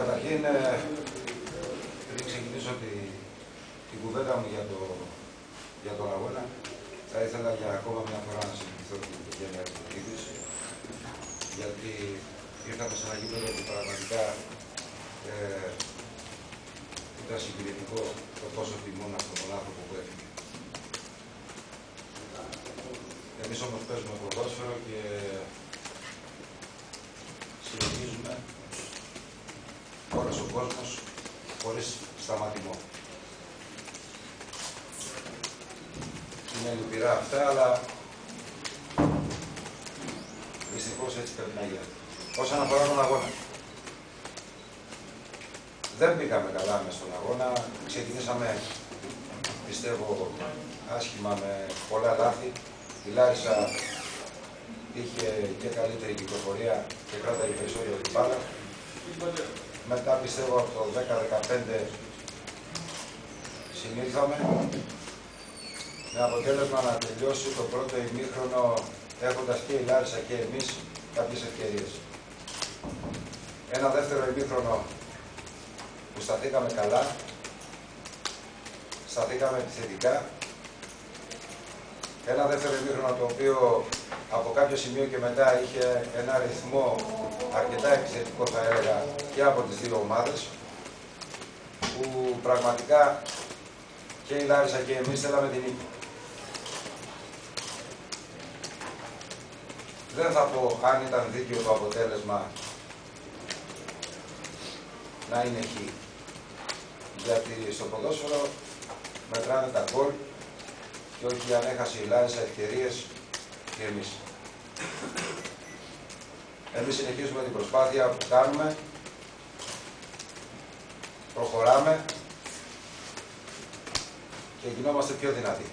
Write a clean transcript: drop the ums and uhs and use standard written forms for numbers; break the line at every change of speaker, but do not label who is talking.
Καταρχήν, πριν ξεκινήσω την κουβέντα μου για τον αγώνα, θα ήθελα για ακόμα μια φορά να συγχωρηθώ την οικογένεια του Κίδης, γιατί ήρθαμε σε ένα γήπεδο που πραγματικά ήταν συγκινητικό το πόσο τιμούν αυτόν τον άνθρωπο που έφυγε. Εμείς όμως παίζουμε ποδόσφαιρο και συνεχίζουμε όλος ο κόσμος χωρίς σταματημό. Είναι λυπηρά αυτά, αλλά δυστυχώς έτσι πρέπει να γίνεται. Όσον αφορά τον αγώνα, δεν πήγαμε καλά μες στον αγώνα. Ξεκινήσαμε, πιστεύω, άσχημα με πολλά λάθη. Η Λάρισα είχε και καλύτερη κυκλοφορία και κράταγε περισσότερο την μπάλα. Μετά, πιστεύω, από το 10-15 συνήλθαμε με αποτέλεσμα να τελειώσει το πρώτο ημίχρονο έχοντας και η Λάρισα και εμείς κάποιες ευκαιρίες. Ένα δεύτερο ημίχρονο που σταθήκαμε καλά, σταθήκαμε επιθετικά. Ένα δεύτερο ημίχρονο το οποίο από κάποιο σημείο και μετά είχε ένα ρυθμό αρκετά επιθετικό, θα έλεγα, και από τις δύο ομάδες, που πραγματικά και η Λάρισα και εμείς θέλαμε την νίκη. Δεν θα πω αν ήταν δίκαιο το αποτέλεσμα να είναι χ. Γιατί στο ποδόσφαιρο μετράνε τα γκολ και όχι αν έχασε η Λάρισα ευκαιρίες και εμείς. Εμείς συνεχίζουμε την προσπάθεια που κάνουμε, προχωράμε και γινόμαστε πιο δυνατοί.